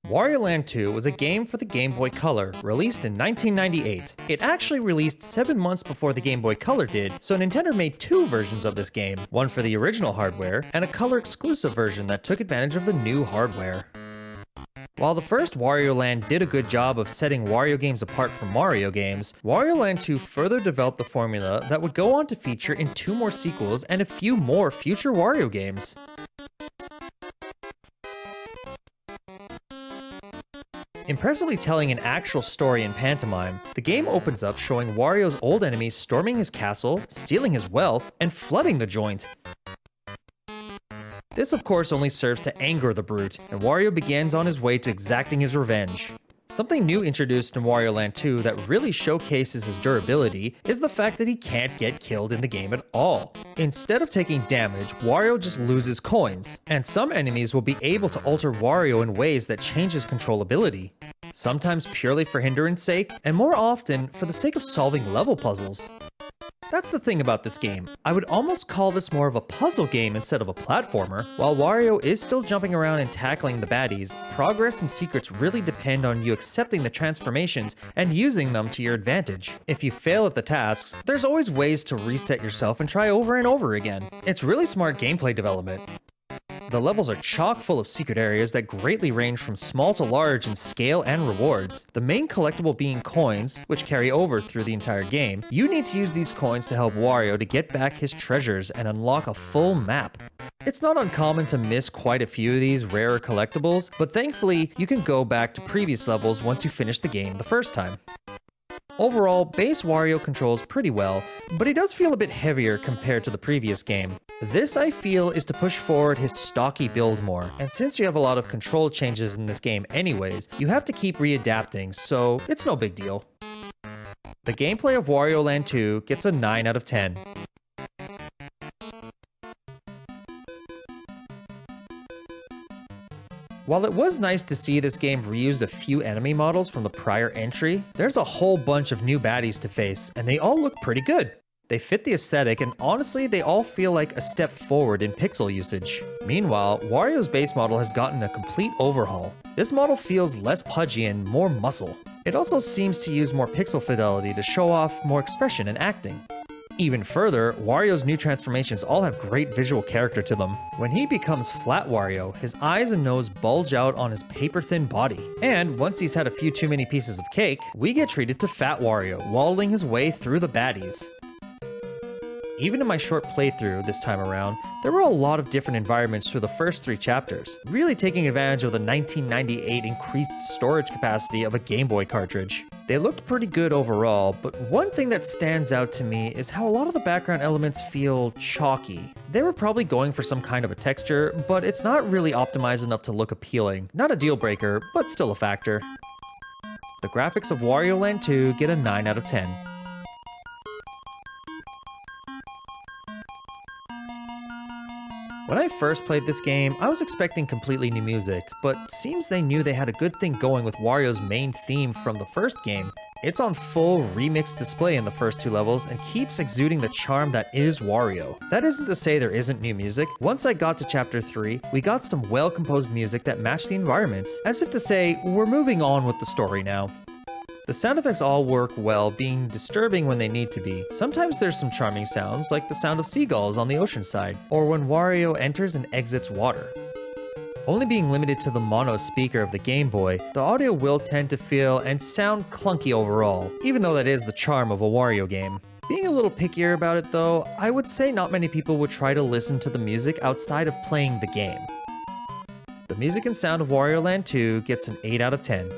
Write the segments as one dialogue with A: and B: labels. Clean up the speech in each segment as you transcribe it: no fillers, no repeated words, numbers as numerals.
A: Wario Land 2 was a game for the Game Boy Color, released in 1998. It actually released 7 months before the Game Boy Color did, so Nintendo made 2 versions of this game, one for the original hardware, and a color-exclusive version that took advantage of the new hardware. While the first Wario Land did a good job of setting Wario games apart from Mario games, Wario Land 2 further developed the formula that would go on to feature in 2 more sequels and a few more future Wario games. Impressively telling an actual story in pantomime, the game opens up showing Wario's old enemies storming his castle, stealing his wealth, and flooding the joint. This of course only serves to anger the brute, and Wario begins on his way to exacting his revenge. Something new introduced in Wario Land 2 that really showcases his durability is the fact that he can't get killed in the game at all. Instead of taking damage, Wario just loses coins, and some enemies will be able to alter Wario in ways that change his controllability. Sometimes purely for hindrance sake, and more often for the sake of solving level puzzles. That's the thing about this game. I would almost call this more of a puzzle game instead of a platformer. While Wario is still jumping around and tackling the baddies, progress and secrets really depend on you accepting the transformations and using them to your advantage. If you fail at the tasks, there's always ways to reset yourself and try over and over again. It's really smart gameplay development. The levels are chock full of secret areas that greatly range from small to large in scale and rewards. The main collectible being coins, which carry over through the entire game. You need to use these coins to help Wario to get back his treasures and unlock a full map. It's not uncommon to miss quite a few of these rarer collectibles, but thankfully you can go back to previous levels once you finish the game the first time. Overall, base Wario controls pretty well, but he does feel a bit heavier compared to the previous game. This, I feel, is to push forward his stocky build more, and since you have a lot of control changes in this game anyways, you have to keep readapting, so it's no big deal. The gameplay of Wario Land 2 gets a 9 out of 10. While it was nice to see this game reused a few enemy models from the prior entry, there's a whole bunch of new baddies to face, and they all look pretty good. They fit the aesthetic, and honestly, they all feel like a step forward in pixel usage. Meanwhile, Wario's base model has gotten a complete overhaul. This model feels less pudgy and more muscle. It also seems to use more pixel fidelity to show off more expression and acting. Even further, Wario's new transformations all have great visual character to them. When he becomes Flat Wario, his eyes and nose bulge out on his paper-thin body. And once he's had a few too many pieces of cake, we get treated to Fat Wario, waddling his way through the baddies. Even in my short playthrough this time around, there were a lot of different environments through the first 3 chapters, really taking advantage of the 1998 increased storage capacity of a Game Boy cartridge. They looked pretty good overall, but one thing that stands out to me is how a lot of the background elements feel chalky. They were probably going for some kind of a texture, but it's not really optimized enough to look appealing. Not a deal breaker, but still a factor. The graphics of Wario Land 2 get a 9 out of 10. When I first played this game, I was expecting completely new music, but seems they knew they had a good thing going with Wario's main theme from the first game. It's on full remixed display in the first 2 levels and keeps exuding the charm that is Wario. That isn't to say there isn't new music. Once I got to chapter 3, we got some well-composed music that matched the environments, as if to say, we're moving on with the story now. The sound effects all work well, being disturbing when they need to be. Sometimes there's some charming sounds, like the sound of seagulls on the ocean side, or when Wario enters and exits water. Only being limited to the mono speaker of the Game Boy, the audio will tend to feel and sound clunky overall, even though that is the charm of a Wario game. Being a little pickier about it though, I would say not many people would try to listen to the music outside of playing the game. The music and sound of Wario Land 2 gets an 8 out of 10.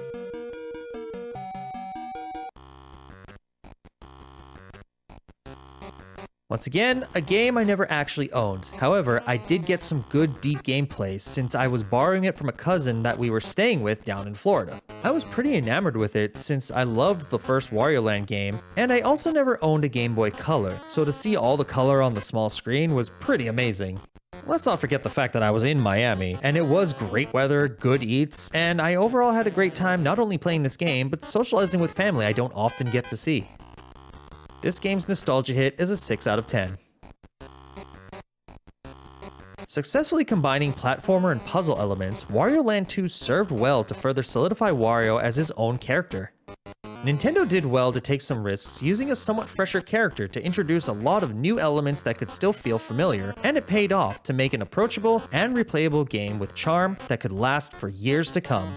A: Once again, a game I never actually owned. However, I did get some good deep gameplay since I was borrowing it from a cousin that we were staying with down in Florida. I was pretty enamored with it since I loved the first Wario Land game, and I also never owned a Game Boy Color, so to see all the color on the small screen was pretty amazing. Let's not forget the fact that I was in Miami, and it was great weather, good eats, and I overall had a great time not only playing this game, but socializing with family I don't often get to see. This game's nostalgia hit is a 6 out of 10. Successfully combining platformer and puzzle elements, Wario Land 2 served well to further solidify Wario as his own character. Nintendo did well to take some risks using a somewhat fresher character to introduce a lot of new elements that could still feel familiar, and it paid off to make an approachable and replayable game with charm that could last for years to come.